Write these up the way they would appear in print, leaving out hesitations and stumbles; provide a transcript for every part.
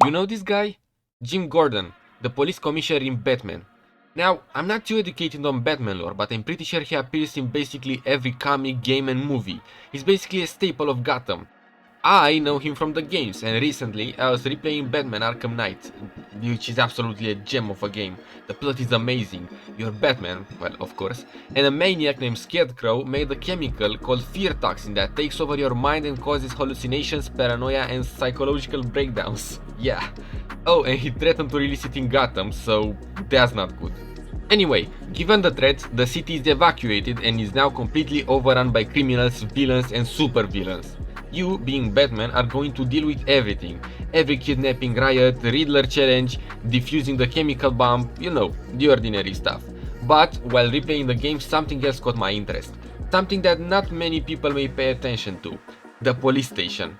You know this guy? Jim Gordon, the police commissioner in Batman. Now, I'm not too educated on Batman lore, but I'm pretty sure he appears in basically every comic, game and movie. He's basically a staple of Gotham. I know him from the games, and recently I was replaying Batman Arkham Knight, which is absolutely a gem of a game. The plot is amazing. You're Batman, well, of course, and a maniac named Scarecrow made a chemical called fear toxin that takes over your mind and causes hallucinations, paranoia, and psychological breakdowns. Yeah. Oh, and he threatened to release it in Gotham, so that's not good. Anyway, given the threat, the city is evacuated and is now completely overrun by criminals, villains, and supervillains. You, being Batman, are going to deal with everything. Every kidnapping riot, Riddler challenge, defusing the chemical bomb, you know, the ordinary stuff. But, while replaying the game, something else caught my interest. Something that not many people may pay attention to. The police station.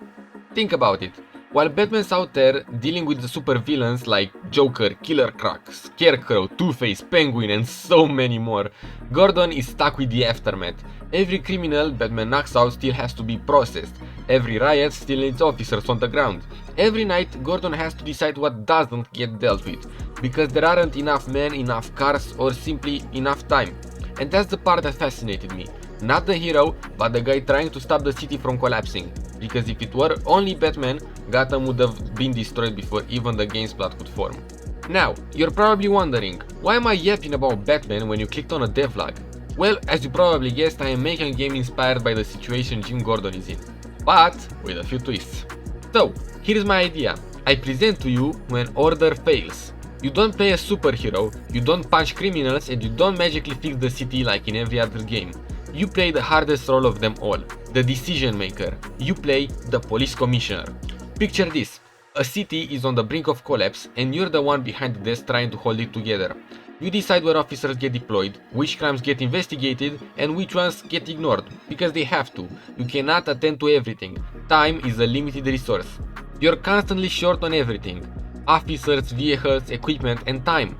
Think about it. While Batman's out there dealing with the supervillains like Joker, Killer Croc, Scarecrow, Two-Face, Penguin and so many more, Gordon is stuck with the aftermath. Every criminal Batman knocks out still has to be processed. Every riot still needs officers on the ground. Every night Gordon has to decide what doesn't get dealt with, because there aren't enough men, enough cars or simply enough time. And that's the part that fascinated me. Not the hero, but the guy trying to stop the city from collapsing. Because if it were only Batman, Gotham would have been destroyed before even the game's plot could form. Now, you're probably wondering, why am I yapping about Batman when you clicked on a devlog? Well, as you probably guessed, I am making a game inspired by the situation Jim Gordon is in. But with a few twists. So, here's my idea. I present to you when order fails. You don't play a superhero, you don't punch criminals, and you don't magically fix the city like in every other game. You play the hardest role of them all, the decision maker. You play the police commissioner. Picture this. A city is on the brink of collapse and you're the one behind the desk trying to hold it together. You decide where officers get deployed, which crimes get investigated and which ones get ignored, because they have to. You cannot attend to everything. Time is a limited resource. You're constantly short on everything. Officers, vehicles, equipment and time.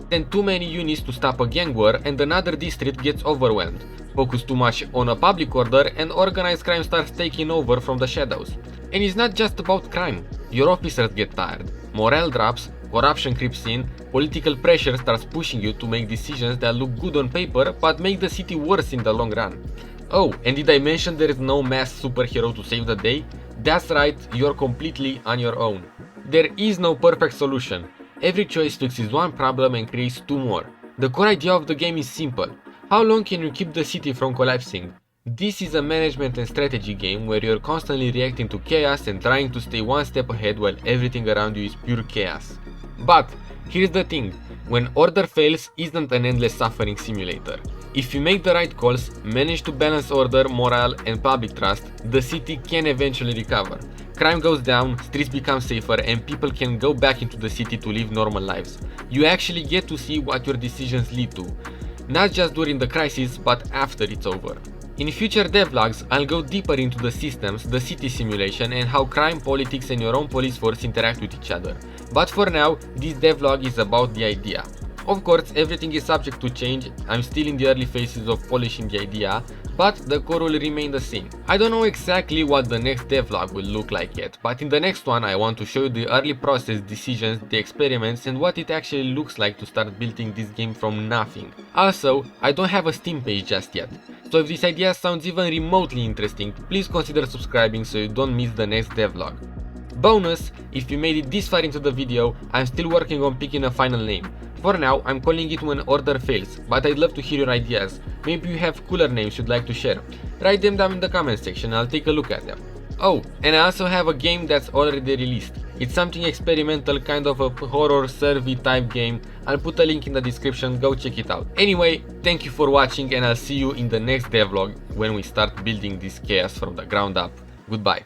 Send too many units to stop a gang war and another district gets overwhelmed. Focus too much on a public order and organized crime starts taking over from the shadows. And it's not just about crime. Your officers get tired, morale drops, corruption creeps in, political pressure starts pushing you to make decisions that look good on paper but make the city worse in the long run. Oh, and did I mention there is no mass superhero to save the day? That's right, you're completely on your own. There is no perfect solution. Every choice fixes one problem and creates two more. The core idea of the game is simple. How long can you keep the city from collapsing? This is a management and strategy game where you're constantly reacting to chaos and trying to stay one step ahead while everything around you is pure chaos. But here's the thing, when order fails isn't an endless suffering simulator. If you make the right calls, manage to balance order, morale and public trust, the city can eventually recover. Crime goes down, streets become safer and people can go back into the city to live normal lives. You actually get to see what your decisions lead to. Not just during the crisis, but after it's over. In future devlogs, I'll go deeper into the systems, the city simulation and how crime, politics and your own police force interact with each other. But for now, this devlog is about the idea. Of course, everything is subject to change, I'm still in the early phases of polishing the idea, but the core will remain the same. I don't know exactly what the next devlog will look like yet, but in the next one I want to show you the early process, decisions, the experiments and what it actually looks like to start building this game from nothing. Also, I don't have a Steam page just yet, so if this idea sounds even remotely interesting, please consider subscribing so you don't miss the next devlog. Bonus, if you made it this far into the video, I'm still working on picking a final name. For now, I'm calling it When Order Fails, but I'd love to hear your ideas. Maybe you have cooler names you'd like to share. Write them down in the comment section, I'll take a look at them. Oh, and I also have a game that's already released. It's something experimental, kind of a horror survey type game. I'll put a link in the description, go check it out. Anyway, thank you for watching and I'll see you in the next devlog when we start building this chaos from the ground up. Goodbye.